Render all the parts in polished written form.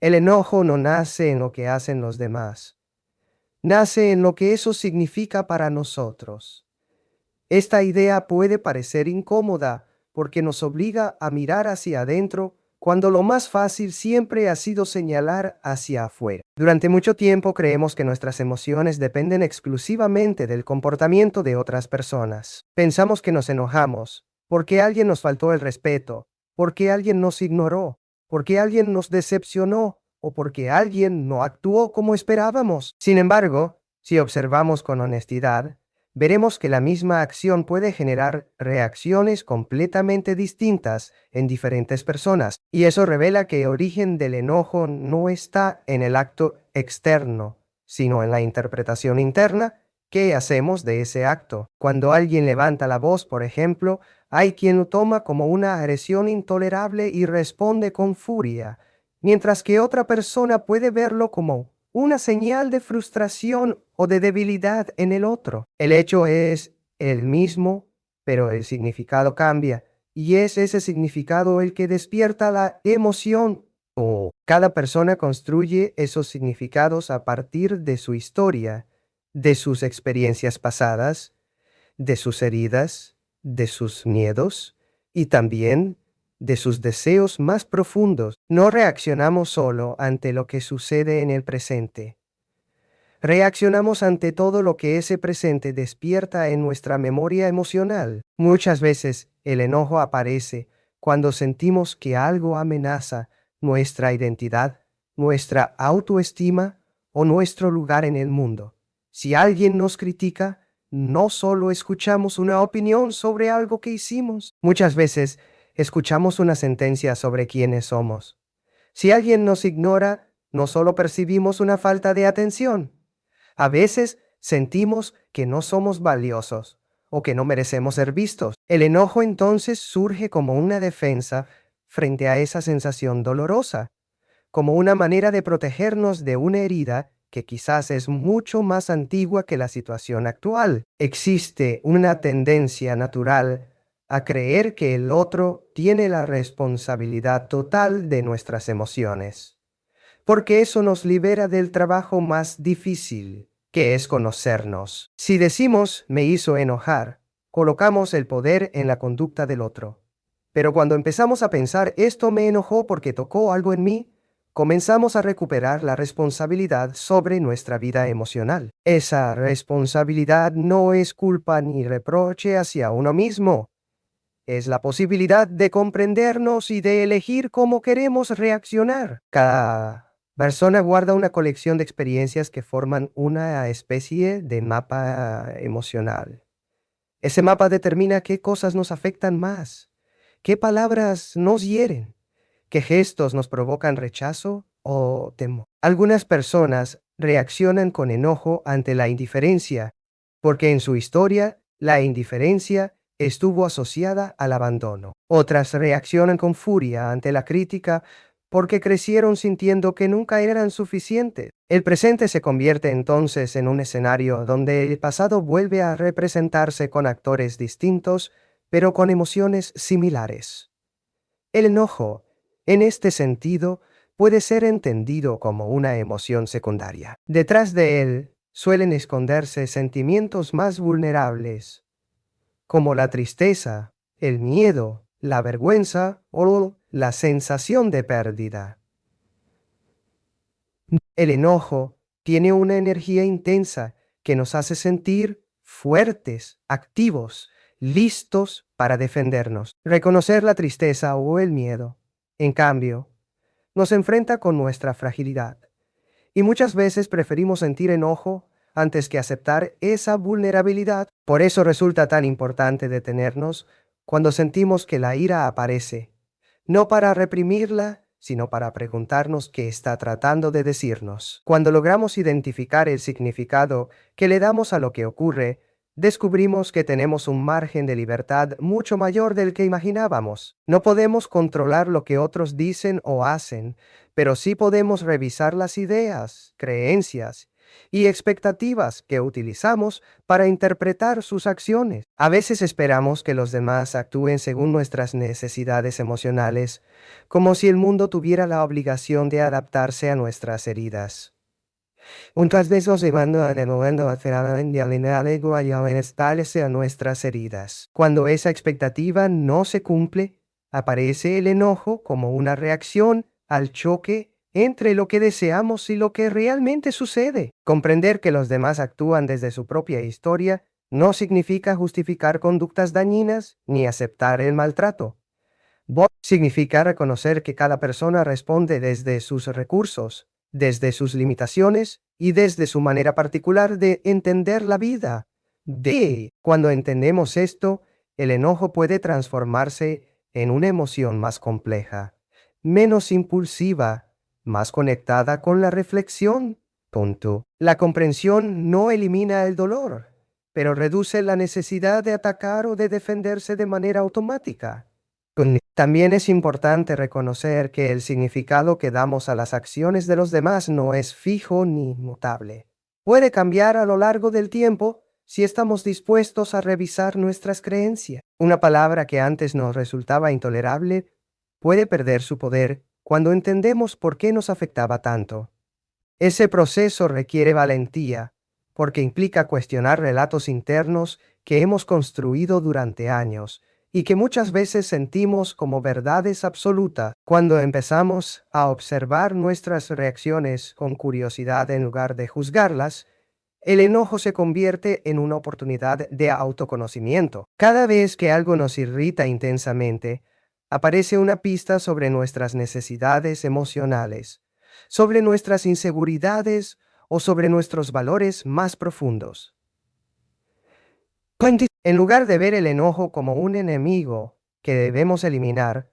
El enojo no nace en lo que hacen los demás, nace en lo que eso significa para nosotros. Esta idea puede parecer incómoda porque nos obliga a mirar hacia adentro cuando lo más fácil siempre ha sido señalar hacia afuera. Durante mucho tiempo creemos que nuestras emociones dependen exclusivamente del comportamiento de otras personas. Pensamos que nos enojamos porque alguien nos faltó el respeto, porque alguien nos ignoró, porque alguien nos decepcionó o porque alguien no actuó como esperábamos. Sin embargo, si observamos con honestidad, veremos que la misma acción puede generar reacciones completamente distintas en diferentes personas, y eso revela que el origen del enojo no está en el acto externo, sino en la interpretación interna que hacemos de ese acto. Cuando alguien levanta la voz, por ejemplo, hay quien lo toma como una agresión intolerable y responde con furia, mientras que otra persona puede verlo como una señal de frustración o de debilidad en el otro. El hecho es el mismo, pero el significado cambia, y es ese significado el que despierta la emoción. Cada persona construye esos significados a partir de su historia, de sus experiencias pasadas, de sus heridas, de sus miedos y también de sus deseos más profundos. No reaccionamos solo ante lo que sucede en el presente. Reaccionamos ante todo lo que ese presente despierta en nuestra memoria emocional. Muchas veces el enojo aparece cuando sentimos que algo amenaza nuestra identidad, nuestra autoestima o nuestro lugar en el mundo. Si alguien nos critica, no solo escuchamos una opinión sobre algo que hicimos, muchas veces escuchamos una sentencia sobre quiénes somos. Si alguien nos ignora, no solo percibimos una falta de atención, a veces sentimos que no somos valiosos o que no merecemos ser vistos. El enojo entonces surge como una defensa frente a esa sensación dolorosa, como una manera de protegernos de una herida que quizás es mucho más antigua que la situación actual. Existe una tendencia natural a creer que el otro tiene la responsabilidad total de nuestras emociones, porque eso nos libera del trabajo más difícil, que es conocernos. Si decimos me hizo enojar, colocamos el poder en la conducta del otro. Pero cuando empezamos a pensar esto me enojó porque tocó algo en mí, comenzamos a recuperar la responsabilidad sobre nuestra vida emocional. Esa responsabilidad no es culpa ni reproche hacia uno mismo. Es la posibilidad de comprendernos y de elegir cómo queremos reaccionar. Cada persona guarda una colección de experiencias que forman una especie de mapa emocional. Ese mapa determina qué cosas nos afectan más, qué palabras nos hieren, qué gestos nos provocan rechazo o temor. Algunas personas reaccionan con enojo ante la indiferencia, porque en su historia la indiferencia estuvo asociada al abandono. Otras reaccionan con furia ante la crítica porque crecieron sintiendo que nunca eran suficientes. El presente se convierte entonces en un escenario donde el pasado vuelve a representarse con actores distintos, pero con emociones similares. El enojo, en este sentido, puede ser entendido como una emoción secundaria. Detrás de él suelen esconderse sentimientos más vulnerables, como la tristeza, el miedo, la vergüenza o la sensación de pérdida. El enojo tiene una energía intensa que nos hace sentir fuertes, activos, listos para defendernos. Reconocer la tristeza o el miedo, en cambio, nos enfrenta con nuestra fragilidad. Y muchas veces preferimos sentir enojo antes que aceptar esa vulnerabilidad. Por eso resulta tan importante detenernos cuando sentimos que la ira aparece, no para reprimirla, sino para preguntarnos qué está tratando de decirnos. Cuando logramos identificar el significado que le damos a lo que ocurre, descubrimos que tenemos un margen de libertad mucho mayor del que imaginábamos. No podemos controlar lo que otros dicen o hacen, pero sí podemos revisar las ideas, creencias y expectativas que utilizamos para interpretar sus acciones. A veces esperamos que los demás actúen según nuestras necesidades emocionales, como si el mundo tuviera la obligación de adaptarse a nuestras heridas. Muchas veces llevando a removiendo de alinear ego y establecer a nuestras heridas. Cuando esa expectativa no se cumple, aparece el enojo como una reacción al choque entre lo que deseamos y lo que realmente sucede. Comprender que los demás actúan desde su propia historia no significa justificar conductas dañinas ni aceptar el maltrato. Significa reconocer que cada persona responde desde sus recursos, desde sus limitaciones y desde su manera particular de entender la vida. Cuando entendemos esto, el enojo puede transformarse en una emoción más compleja, menos impulsiva, más conectada con la reflexión. La comprensión no elimina el dolor, pero reduce la necesidad de atacar o de defenderse de manera automática. También es importante reconocer que el significado que damos a las acciones de los demás no es fijo ni mutable. Puede cambiar a lo largo del tiempo si estamos dispuestos a revisar nuestras creencias. Una palabra que antes nos resultaba intolerable puede perder su poder cuando entendemos por qué nos afectaba tanto. Ese proceso requiere valentía, porque implica cuestionar relatos internos que hemos construido durante años y que muchas veces sentimos como verdades absolutas. Cuando empezamos a observar nuestras reacciones con curiosidad en lugar de juzgarlas, el enojo se convierte en una oportunidad de autoconocimiento. Cada vez que algo nos irrita intensamente, aparece una pista sobre nuestras necesidades emocionales, sobre nuestras inseguridades o sobre nuestros valores más profundos. En lugar de ver el enojo como un enemigo que debemos eliminar,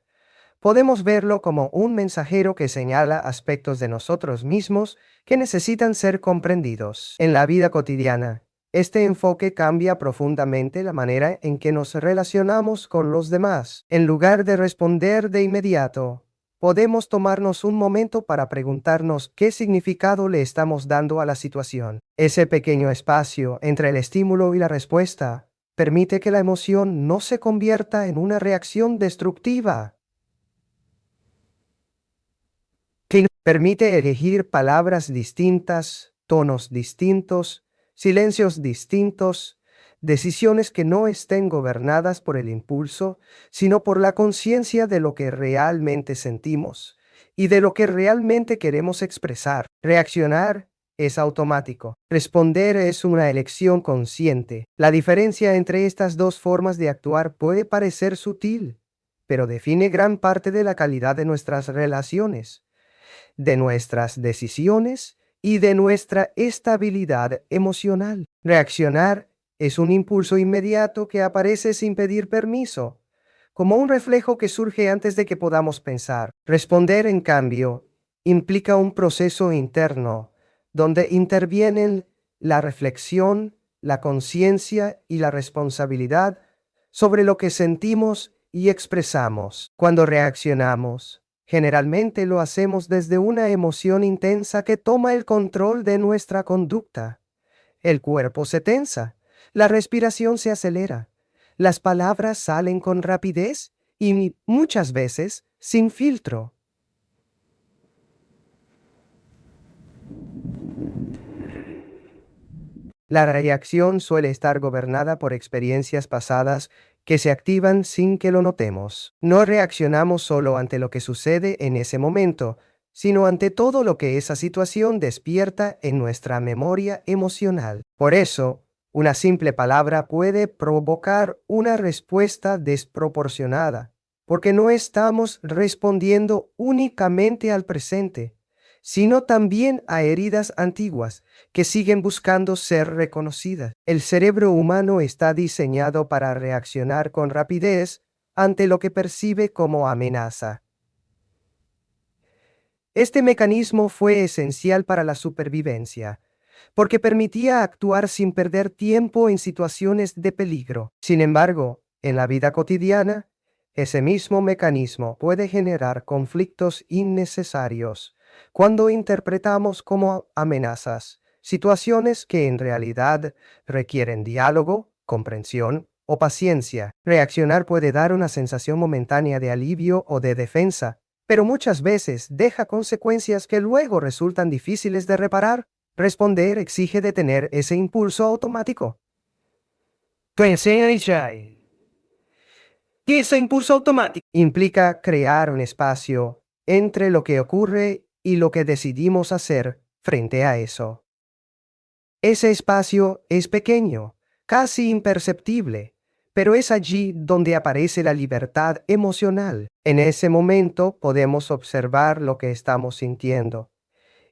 podemos verlo como un mensajero que señala aspectos de nosotros mismos que necesitan ser comprendidos. En la vida cotidiana, este enfoque cambia profundamente la manera en que nos relacionamos con los demás. En lugar de responder de inmediato, podemos tomarnos un momento para preguntarnos qué significado le estamos dando a la situación. Ese pequeño espacio entre el estímulo y la respuesta permite que la emoción no se convierta en una reacción destructiva. Permite elegir palabras distintas, tonos distintos, silencios distintos, decisiones que no estén gobernadas por el impulso, sino por la conciencia de lo que realmente sentimos y de lo que realmente queremos expresar. Reaccionar es automático. Responder es una elección consciente. La diferencia entre estas dos formas de actuar puede parecer sutil, pero define gran parte de la calidad de nuestras relaciones, de nuestras decisiones y de nuestra estabilidad emocional. Reaccionar es un impulso inmediato que aparece sin pedir permiso, como un reflejo que surge antes de que podamos pensar. Responder, en cambio, implica un proceso interno, donde intervienen la reflexión, la conciencia y la responsabilidad sobre lo que sentimos y expresamos. Cuando reaccionamos, generalmente lo hacemos desde una emoción intensa que toma el control de nuestra conducta. El cuerpo se tensa, la respiración se acelera, las palabras salen con rapidez y muchas veces sin filtro. La reacción suele estar gobernada por experiencias pasadas que se activan sin que lo notemos. No reaccionamos solo ante lo que sucede en ese momento, sino ante todo lo que esa situación despierta en nuestra memoria emocional. Por eso, una simple palabra puede provocar una respuesta desproporcionada, porque no estamos respondiendo únicamente al presente, sino también a heridas antiguas que siguen buscando ser reconocidas. El cerebro humano está diseñado para reaccionar con rapidez ante lo que percibe como amenaza. Este mecanismo fue esencial para la supervivencia, porque permitía actuar sin perder tiempo en situaciones de peligro. Sin embargo, en la vida cotidiana, ese mismo mecanismo puede generar conflictos innecesarios cuando interpretamos como amenazas situaciones que en realidad requieren diálogo, comprensión o paciencia. Reaccionar puede dar una sensación momentánea de alivio o de defensa, pero muchas veces deja consecuencias que luego resultan difíciles de reparar. Responder exige detener ese impulso automático. ¿Qué ese impulso automático? Implica crear un espacio entre lo que ocurre y lo que decidimos hacer frente a eso. Ese espacio es pequeño, casi imperceptible, pero es allí donde aparece la libertad emocional. En ese momento podemos observar lo que estamos sintiendo,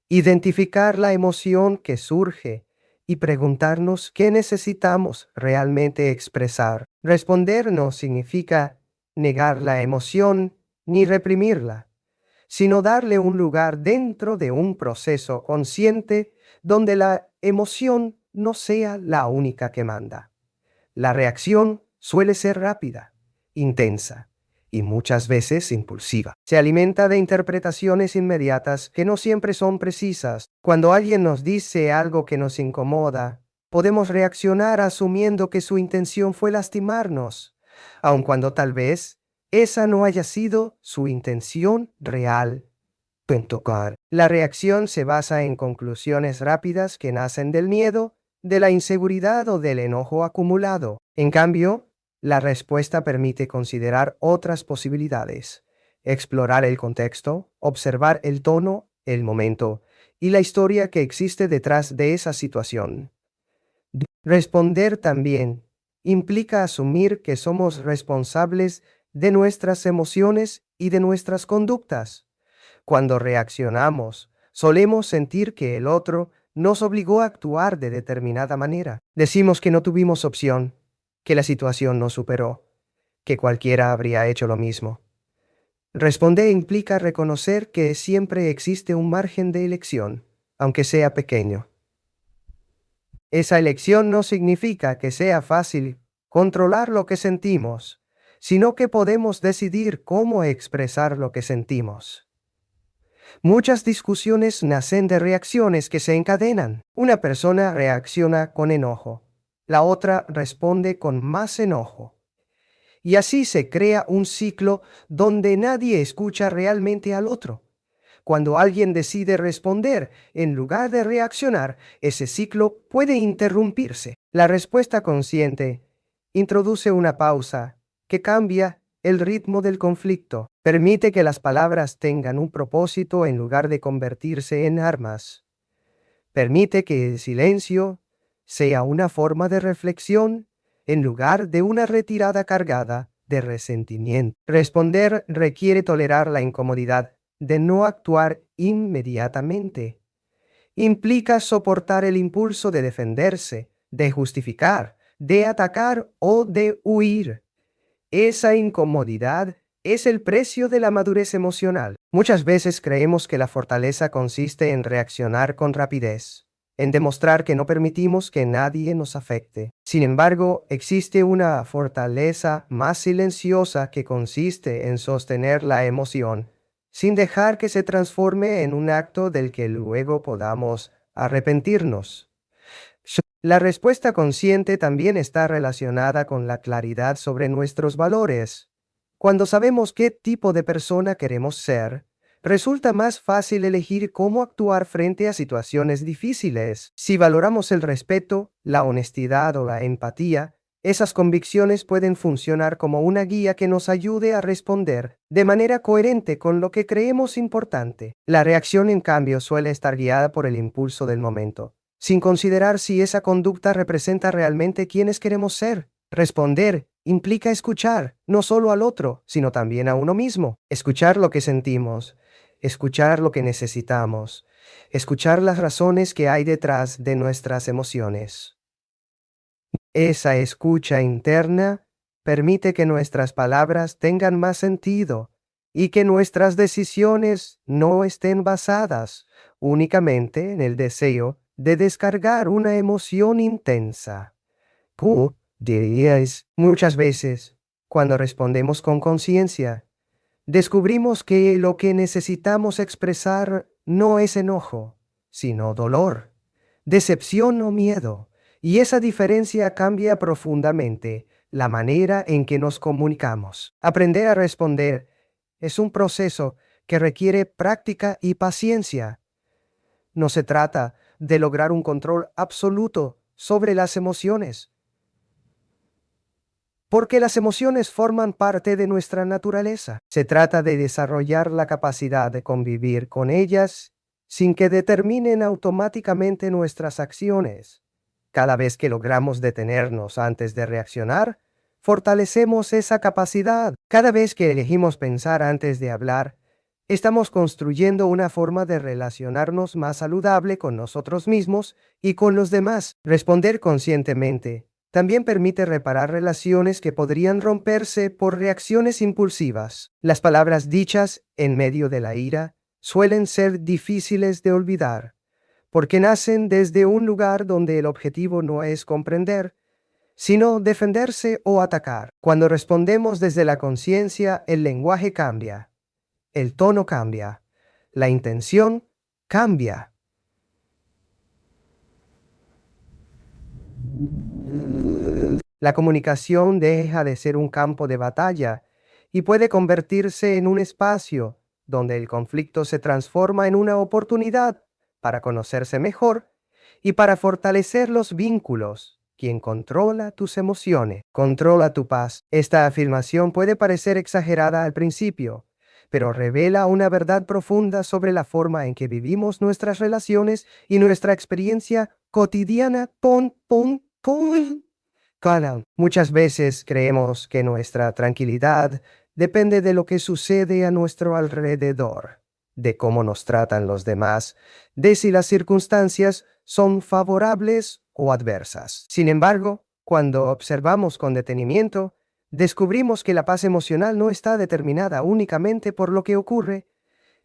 identificar la emoción que surge y preguntarnos qué necesitamos realmente expresar. Responder no significa negar la emoción ni reprimirla, sino darle un lugar dentro de un proceso consciente donde la emoción no sea la única que manda. La reacción suele ser rápida, intensa y muchas veces impulsiva. Se alimenta de interpretaciones inmediatas que no siempre son precisas. Cuando alguien nos dice algo que nos incomoda, podemos reaccionar asumiendo que su intención fue lastimarnos, aun cuando tal vez esa no haya sido su intención real. La reacción se basa en conclusiones rápidas que nacen del miedo, de la inseguridad o del enojo acumulado. En cambio, la respuesta permite considerar otras posibilidades, explorar el contexto, observar el tono, el momento y la historia que existe detrás de esa situación. Responder también implica asumir que somos responsables de nuestras emociones y de nuestras conductas. Cuando reaccionamos, solemos sentir que el otro nos obligó a actuar de determinada manera. Decimos que no tuvimos opción, que la situación nos superó, que cualquiera habría hecho lo mismo. Responder implica reconocer que siempre existe un margen de elección, aunque sea pequeño. Esa elección no significa que sea fácil controlar lo que sentimos, sino que podemos decidir cómo expresar lo que sentimos. Muchas discusiones nacen de reacciones que se encadenan. Una persona reacciona con enojo, la otra responde con más enojo. Y así se crea un ciclo donde nadie escucha realmente al otro. Cuando alguien decide responder en lugar de reaccionar, ese ciclo puede interrumpirse. La respuesta consciente introduce una pausa que cambia el ritmo del conflicto. Permite que las palabras tengan un propósito en lugar de convertirse en armas. Permite que el silencio sea una forma de reflexión en lugar de una retirada cargada de resentimiento. Responder requiere tolerar la incomodidad de no actuar inmediatamente. Implica soportar el impulso de defenderse, de justificar, de atacar o de huir. Esa incomodidad es el precio de la madurez emocional. Muchas veces creemos que la fortaleza consiste en reaccionar con rapidez, en demostrar que no permitimos que nadie nos afecte. Sin embargo, existe una fortaleza más silenciosa que consiste en sostener la emoción, sin dejar que se transforme en un acto del que luego podamos arrepentirnos. La respuesta consciente también está relacionada con la claridad sobre nuestros valores. Cuando sabemos qué tipo de persona queremos ser, resulta más fácil elegir cómo actuar frente a situaciones difíciles. Si valoramos el respeto, la honestidad o la empatía, esas convicciones pueden funcionar como una guía que nos ayude a responder de manera coherente con lo que creemos importante. La reacción, en cambio, suele estar guiada por el impulso del momento, sin considerar si esa conducta representa realmente quienes queremos ser. Responder implica escuchar, no solo al otro, sino también a uno mismo. Escuchar lo que sentimos, escuchar lo que necesitamos, escuchar las razones que hay detrás de nuestras emociones. Esa escucha interna permite que nuestras palabras tengan más sentido y que nuestras decisiones no estén basadas únicamente en el deseo de descargar una emoción intensa. Diríais, muchas veces, cuando respondemos con conciencia, descubrimos que lo que necesitamos expresar no es enojo, sino dolor. decepción o miedo, y esa diferencia cambia profundamente la manera en que nos comunicamos. Aprender a responder es un proceso que requiere práctica y paciencia. No se trata de lograr un control absoluto sobre las emociones, porque las emociones forman parte de nuestra naturaleza. Se trata de desarrollar la capacidad de convivir con ellas sin que determinen automáticamente nuestras acciones. Cada vez que logramos detenernos antes de reaccionar, fortalecemos esa capacidad. Cada vez que elegimos pensar antes de hablar, estamos construyendo una forma de relacionarnos más saludable con nosotros mismos y con los demás. Responder conscientemente también permite reparar relaciones que podrían romperse por reacciones impulsivas. Las palabras dichas en medio de la ira suelen ser difíciles de olvidar, porque nacen desde un lugar donde el objetivo no es comprender, sino defenderse o atacar. Cuando respondemos desde la conciencia, el lenguaje cambia, el tono cambia, la intención cambia. La comunicación deja de ser un campo de batalla y puede convertirse en un espacio donde el conflicto se transforma en una oportunidad para conocerse mejor y para fortalecer los vínculos. Quien controla tus emociones, controla tu paz. Esta afirmación puede parecer exagerada al principio, pero revela una verdad profunda sobre la forma en que vivimos nuestras relaciones y nuestra experiencia cotidiana. Claro, muchas veces creemos que nuestra tranquilidad depende de lo que sucede a nuestro alrededor, de cómo nos tratan los demás, de si las circunstancias son favorables o adversas. Sin embargo, cuando observamos con detenimiento, descubrimos que la paz emocional no está determinada únicamente por lo que ocurre,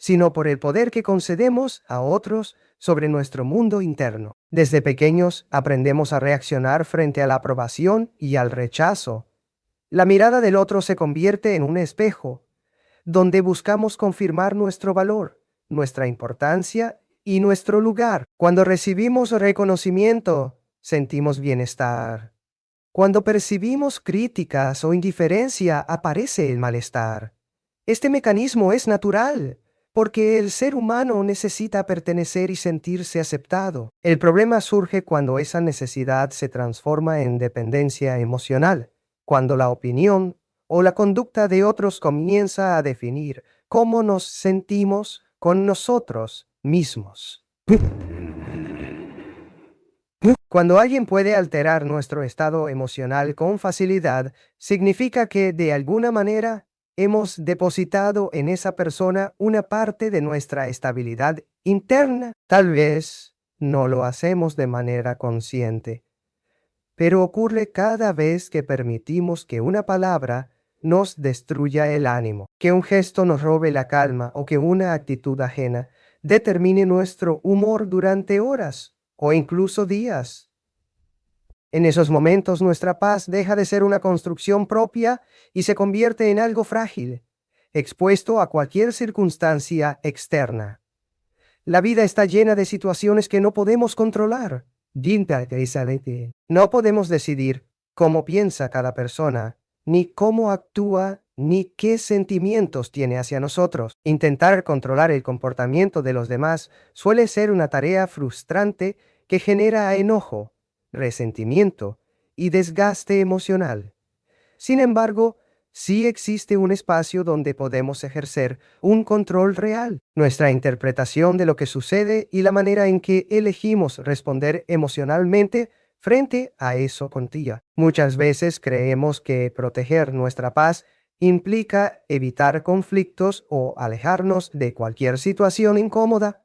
sino por el poder que concedemos a otros sobre nuestro mundo interno. Desde pequeños aprendemos a reaccionar frente a la aprobación y al rechazo. La mirada del otro se convierte en un espejo, donde buscamos confirmar nuestro valor, nuestra importancia y nuestro lugar. Cuando recibimos reconocimiento, sentimos bienestar. Cuando percibimos críticas o indiferencia, aparece el malestar. Este mecanismo es natural, porque el ser humano necesita pertenecer y sentirse aceptado. El problema surge cuando esa necesidad se transforma en dependencia emocional, cuando la opinión o la conducta de otros comienza a definir cómo nos sentimos con nosotros mismos. Cuando alguien puede alterar nuestro estado emocional con facilidad, significa que de alguna manera hemos depositado en esa persona una parte de nuestra estabilidad interna. Tal vez no lo hacemos de manera consciente, pero ocurre cada vez que permitimos que una palabra nos destruya el ánimo, que un gesto nos robe la calma o que una actitud ajena determine nuestro humor durante horas o incluso días. En esos momentos nuestra paz deja de ser una construcción propia y se convierte en algo frágil, expuesto a cualquier circunstancia externa. La vida está llena de situaciones que no podemos controlar. No podemos decidir cómo piensa cada persona, ni cómo actúa, ni qué sentimientos tiene hacia nosotros. Intentar controlar el comportamiento de los demás suele ser una tarea frustrante que genera enojo, resentimiento y desgaste emocional. Sin embargo, sí existe un espacio donde podemos ejercer un control real. Nuestra interpretación de lo que sucede y la manera en que elegimos responder emocionalmente frente a eso contigo. Muchas veces creemos que proteger nuestra paz implica evitar conflictos o alejarnos de cualquier situación incómoda,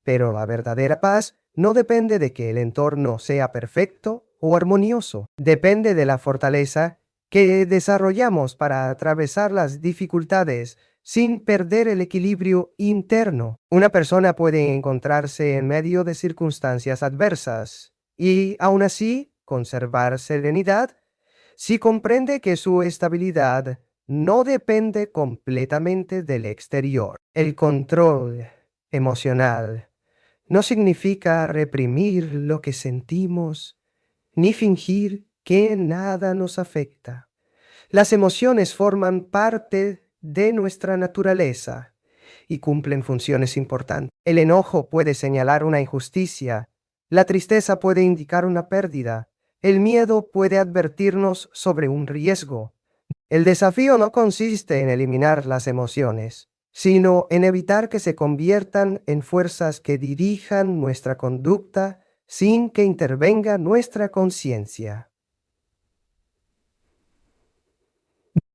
pero la verdadera paz no depende de que el entorno sea perfecto o armonioso. Depende de la fortaleza que desarrollamos para atravesar las dificultades sin perder el equilibrio interno. Una persona puede encontrarse en medio de circunstancias adversas y aún así conservar serenidad si comprende que su estabilidad no depende completamente del exterior. El control emocional No significa reprimir lo que sentimos, ni fingir que nada nos afecta. Las emociones forman parte de nuestra naturaleza y cumplen funciones importantes. El enojo puede señalar una injusticia, la tristeza puede indicar una pérdida, el miedo puede advertirnos sobre un riesgo. El desafío no consiste en eliminar las emociones, sino en evitar que se conviertan en fuerzas que dirijan nuestra conducta sin que intervenga nuestra conciencia.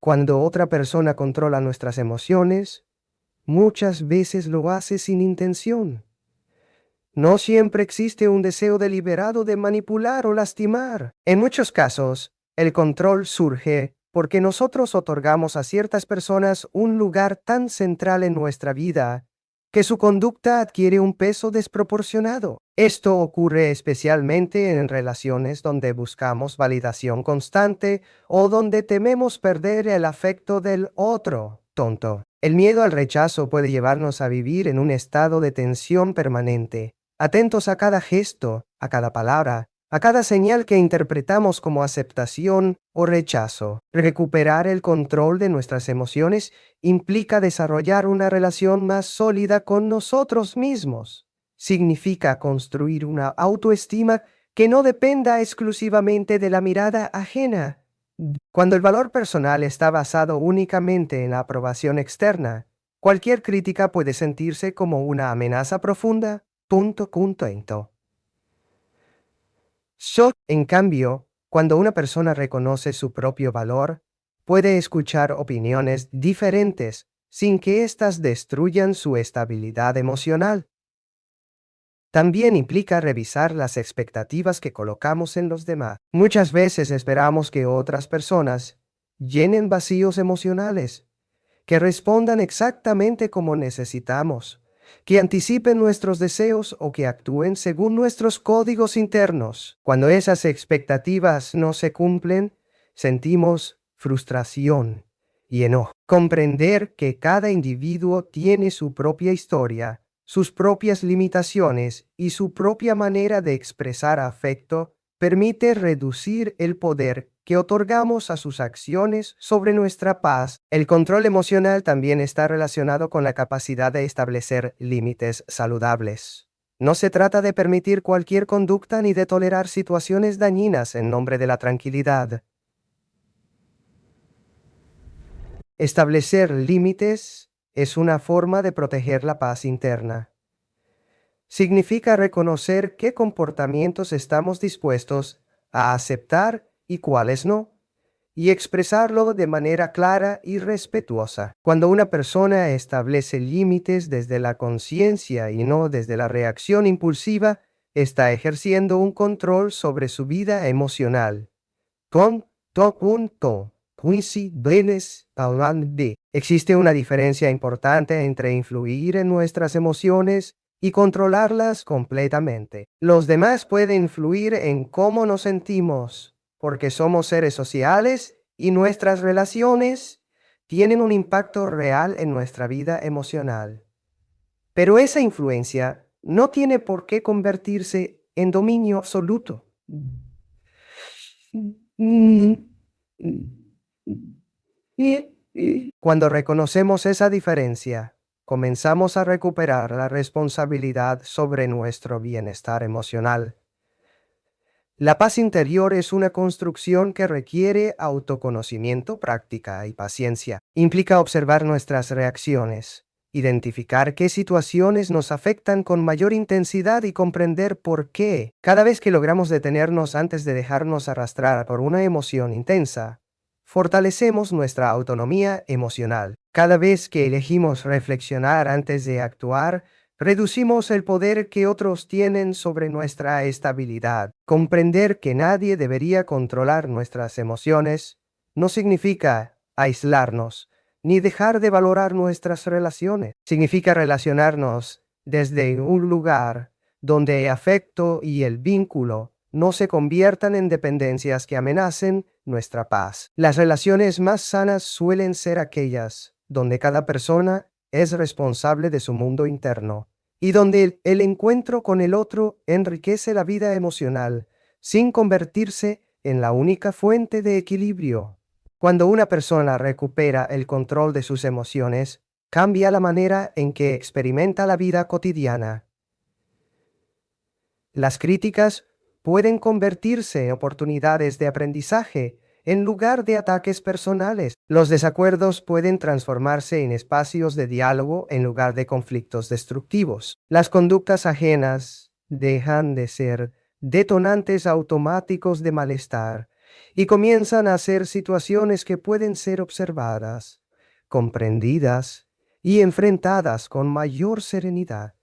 Cuando otra persona controla nuestras emociones, muchas veces lo hace sin intención. No siempre existe un deseo deliberado de manipular o lastimar. En muchos casos, el control surge porque nosotros otorgamos a ciertas personas un lugar tan central en nuestra vida que su conducta adquiere un peso desproporcionado. Esto ocurre especialmente en relaciones donde buscamos validación constante o donde tememos perder el afecto del otro. Tonto. El miedo al rechazo puede llevarnos a vivir en un estado de tensión permanente, atentos a cada gesto, a cada palabra, a cada señal que interpretamos como aceptación o rechazo. Recuperar el control de nuestras emociones implica desarrollar una relación más sólida con nosotros mismos. Significa construir una autoestima que no dependa exclusivamente de la mirada ajena. Cuando el valor personal está basado únicamente en la aprobación externa, cualquier crítica puede sentirse como una amenaza profunda. Contento. En cambio, cuando una persona reconoce su propio valor, puede escuchar opiniones diferentes sin que éstas destruyan su estabilidad emocional. También implica revisar las expectativas que colocamos en los demás. Muchas veces esperamos que otras personas llenen vacíos emocionales, que respondan exactamente como necesitamos, que anticipen nuestros deseos o que actúen según nuestros códigos internos. Cuando esas expectativas no se cumplen, sentimos frustración y enojo. Comprender que cada individuo tiene su propia historia, sus propias limitaciones y su propia manera de expresar afecto permite reducir el poder que otorgamos a sus acciones sobre nuestra paz. El control emocional también está relacionado con la capacidad de establecer límites saludables. No se trata de permitir cualquier conducta ni de tolerar situaciones dañinas en nombre de la tranquilidad. Establecer límites es una forma de proteger la paz interna. Significa reconocer qué comportamientos estamos dispuestos a aceptar y cuáles no, y expresarlo de manera clara y respetuosa. Cuando una persona establece límites desde la conciencia y no desde la reacción impulsiva, está ejerciendo un control sobre su vida emocional. Existe una diferencia importante entre influir en nuestras emociones y controlarlas completamente. Los demás pueden influir en cómo nos sentimos, porque somos seres sociales y nuestras relaciones tienen un impacto real en nuestra vida emocional. Pero esa influencia no tiene por qué convertirse en dominio absoluto. Cuando reconocemos esa diferencia, comenzamos a recuperar la responsabilidad sobre nuestro bienestar emocional. La paz interior es una construcción que requiere autoconocimiento, práctica y paciencia. Implica observar nuestras reacciones, identificar qué situaciones nos afectan con mayor intensidad y comprender por qué. Cada vez que logramos detenernos antes de dejarnos arrastrar por una emoción intensa, fortalecemos nuestra autonomía emocional. Cada vez que elegimos reflexionar antes de actuar, reducimos el poder que otros tienen sobre nuestra estabilidad. Comprender que nadie debería controlar nuestras emociones no significa aislarnos, ni dejar de valorar nuestras relaciones. Significa relacionarnos desde un lugar donde el afecto y el vínculo no se conviertan en dependencias que amenacen nuestra paz. Las relaciones más sanas suelen ser aquellas donde cada persona es responsable de su mundo interno y donde el encuentro con el otro enriquece la vida emocional, sin convertirse en la única fuente de equilibrio. Cuando una persona recupera el control de sus emociones, cambia la manera en que experimenta la vida cotidiana. Las críticas pueden convertirse en oportunidades de aprendizaje en lugar de ataques personales. Los desacuerdos pueden transformarse en espacios de diálogo en lugar de conflictos destructivos. Las conductas ajenas dejan de ser detonantes automáticos de malestar y comienzan a ser situaciones que pueden ser observadas, comprendidas y enfrentadas con mayor serenidad.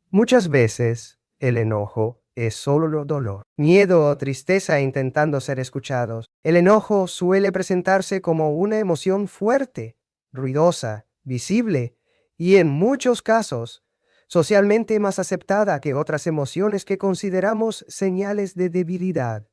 Muchas veces el enojo es solo dolor, miedo o tristeza intentando ser escuchados. El enojo suele presentarse como una emoción fuerte, ruidosa, visible y en muchos casos socialmente más aceptada que otras emociones que consideramos señales de debilidad.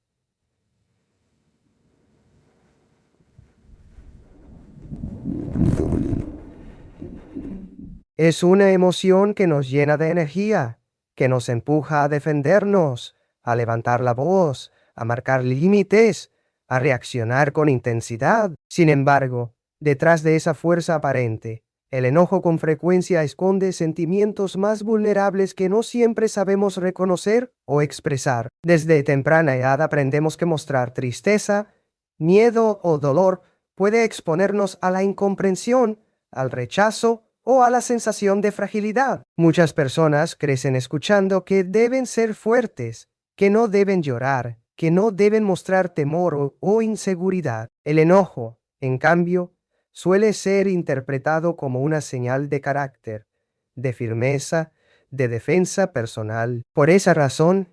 Es una emoción que nos llena de energía, que nos empuja a defendernos, a levantar la voz, a marcar límites, a reaccionar con intensidad. Sin embargo, detrás de esa fuerza aparente, el enojo con frecuencia esconde sentimientos más vulnerables que no siempre sabemos reconocer o expresar. Desde temprana edad aprendemos que mostrar tristeza, miedo o dolor puede exponernos a la incomprensión, al rechazo o a la sensación de fragilidad. Muchas personas crecen escuchando que deben ser fuertes, que no deben llorar, que no deben mostrar temor o inseguridad. El enojo, en cambio, suele ser interpretado como una señal de carácter, de firmeza, de defensa personal. Por esa razón,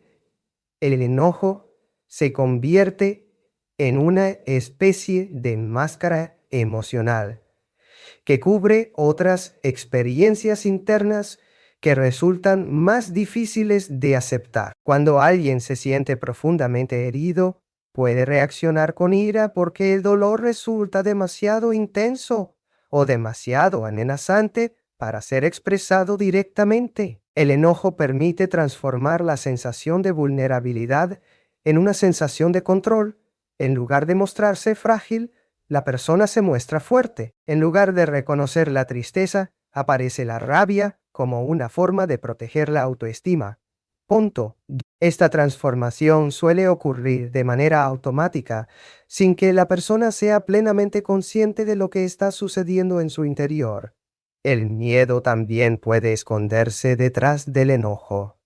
el enojo se convierte en una especie de máscara emocional que cubre otras experiencias internas que resultan más difíciles de aceptar. Cuando alguien se siente profundamente herido, puede reaccionar con ira porque el dolor resulta demasiado intenso o demasiado amenazante para ser expresado directamente. El enojo permite transformar la sensación de vulnerabilidad en una sensación de control. En lugar de mostrarse frágil, la persona se muestra fuerte. En lugar de reconocer la tristeza, aparece la rabia como una forma de proteger la autoestima. Punto. Esta transformación suele ocurrir de manera automática, sin que la persona sea plenamente consciente de lo que está sucediendo en su interior. El miedo también puede esconderse detrás del enojo.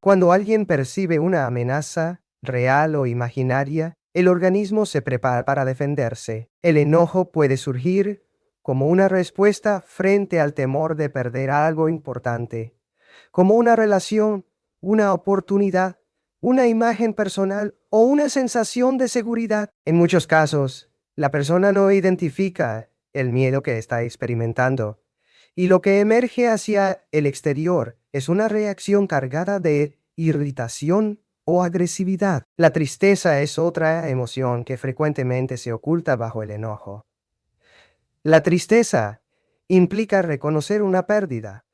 Cuando alguien percibe una amenaza, real o imaginaria, el organismo se prepara para defenderse. El enojo puede surgir como una respuesta frente al temor de perder algo importante, como una relación, una oportunidad, una imagen personal o una sensación de seguridad. En muchos casos, la persona no identifica el miedo que está experimentando, y lo que emerge hacia el exterior es una reacción cargada de irritación o agresividad. La tristeza es otra emoción que frecuentemente se oculta bajo el enojo. La tristeza implica reconocer una pérdida,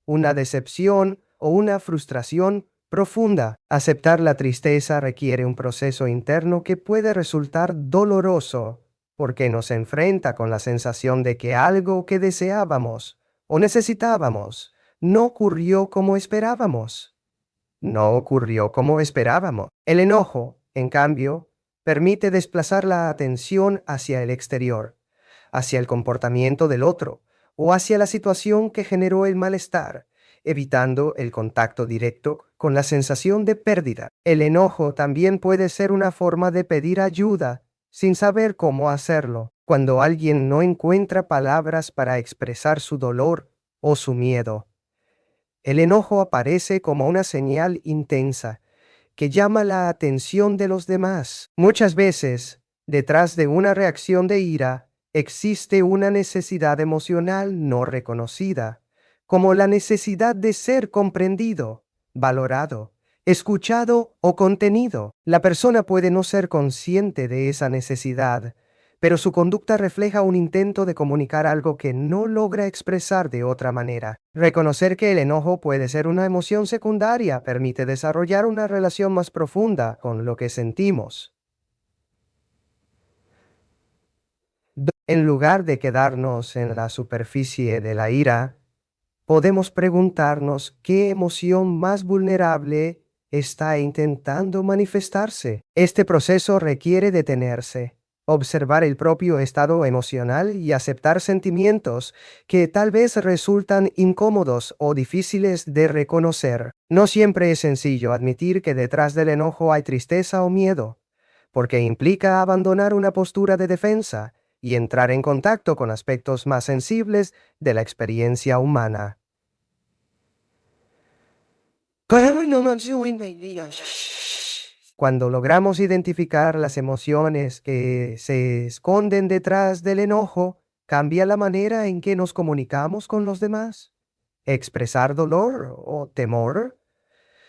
una decepción o una frustración profunda. Aceptar la tristeza requiere un proceso interno que puede resultar doloroso porque nos enfrenta con la sensación de que algo que deseábamos o necesitábamos no ocurrió como esperábamos. No ocurrió como esperábamos. El enojo, en cambio, permite desplazar la atención hacia el exterior, hacia el comportamiento del otro o hacia la situación que generó el malestar, evitando el contacto directo con la sensación de pérdida. El enojo también puede ser una forma de pedir ayuda sin saber cómo hacerlo. Cuando alguien no encuentra palabras para expresar su dolor o su miedo, el enojo aparece como una señal intensa que llama la atención de los demás. Muchas veces, detrás de una reacción de ira, existe una necesidad emocional no reconocida, como la necesidad de ser comprendido, valorado, escuchado o contenido. La persona puede no ser consciente de esa necesidad, pero su conducta refleja un intento de comunicar algo que no logra expresar de otra manera. Reconocer que el enojo puede ser una emoción secundaria permite desarrollar una relación más profunda con lo que sentimos. En lugar de quedarnos en la superficie de la ira, podemos preguntarnos qué emoción más vulnerable está intentando manifestarse. Este proceso requiere detenerse, observar el propio estado emocional y aceptar sentimientos que tal vez resultan incómodos o difíciles de reconocer. No siempre es sencillo admitir que detrás del enojo hay tristeza o miedo, porque implica abandonar una postura de defensa y entrar en contacto con aspectos más sensibles de la experiencia humana. Cuando logramos identificar las emociones que se esconden detrás del enojo, cambia la manera en que nos comunicamos con los demás. Expresar dolor o temor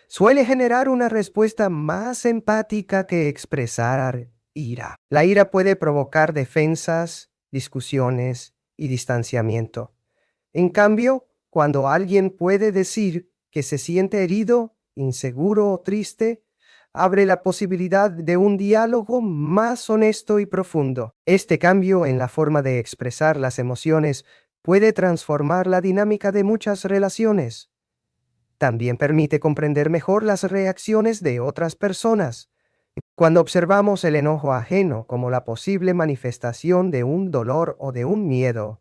suele generar una respuesta más empática que expresar ira. La ira puede provocar defensas, discusiones y distanciamiento. En cambio, cuando alguien puede decir que se siente herido, inseguro o triste, abre la posibilidad de un diálogo más honesto y profundo. Este cambio en la forma de expresar las emociones puede transformar la dinámica de muchas relaciones. También permite comprender mejor las reacciones de otras personas. Cuando observamos el enojo ajeno como la posible manifestación de un dolor o de un miedo,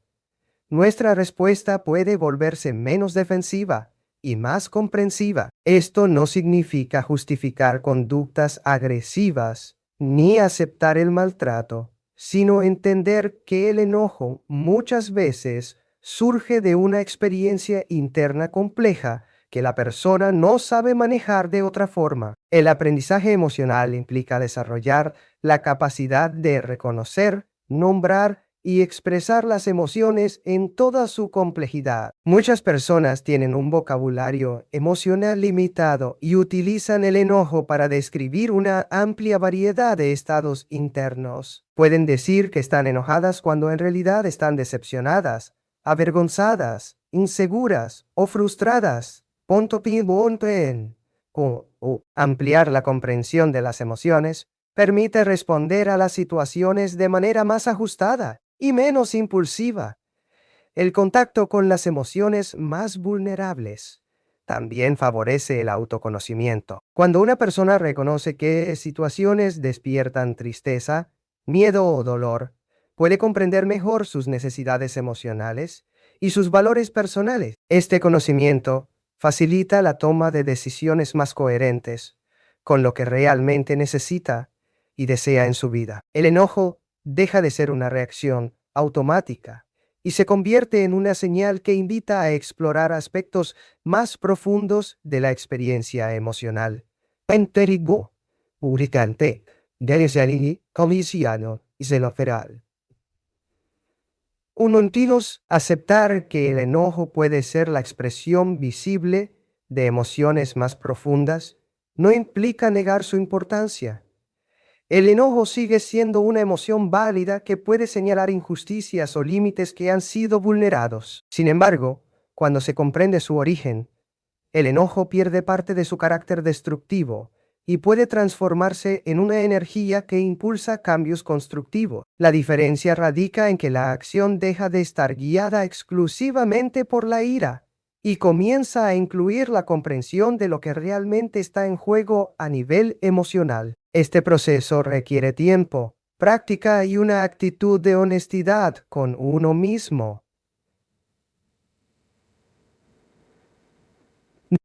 nuestra respuesta puede volverse menos defensiva y más comprensiva. Esto no significa justificar conductas agresivas ni aceptar el maltrato, sino entender que el enojo muchas veces surge de una experiencia interna compleja que la persona no sabe manejar de otra forma. El aprendizaje emocional implica desarrollar la capacidad de reconocer, nombrar y expresar las emociones en toda su complejidad. Muchas personas tienen un vocabulario emocional limitado y utilizan el enojo para describir una amplia variedad de estados internos. Pueden decir que están enojadas cuando en realidad están decepcionadas, avergonzadas, inseguras o frustradas. Ampliar la comprensión de las emociones permite responder a las situaciones de manera más ajustada y menos impulsiva. El contacto con las emociones más vulnerables también favorece el autoconocimiento. Cuando una persona reconoce que situaciones despiertan tristeza, miedo o dolor, puede comprender mejor sus necesidades emocionales y sus valores personales. Este conocimiento facilita la toma de decisiones más coherentes con lo que realmente necesita y desea en su vida. El enojo deja de ser una reacción automática y se convierte en una señal que invita a explorar aspectos más profundos de la experiencia emocional. Enterigo, uricante, deresalini, comisiano y celoferal. Aceptar que el enojo puede ser la expresión visible de emociones más profundas no implica negar su importancia. El enojo sigue siendo una emoción válida que puede señalar injusticias o límites que han sido vulnerados. Sin embargo, cuando se comprende su origen, el enojo pierde parte de su carácter destructivo y puede transformarse en una energía que impulsa cambios constructivos. La diferencia radica en que la acción deja de estar guiada exclusivamente por la ira y comienza a incluir la comprensión de lo que realmente está en juego a nivel emocional. Este proceso requiere tiempo, práctica y una actitud de honestidad con uno mismo.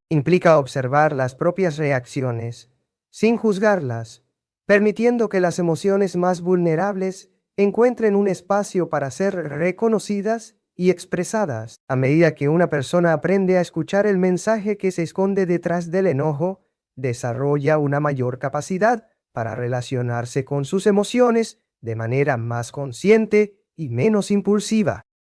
Implica observar las propias reacciones, sin juzgarlas, permitiendo que las emociones más vulnerables encuentren un espacio para ser reconocidas y expresadas. A medida que una persona aprende a escuchar el mensaje que se esconde detrás del enojo, desarrolla una mayor capacidad para relacionarse con sus emociones de manera más consciente y menos impulsiva.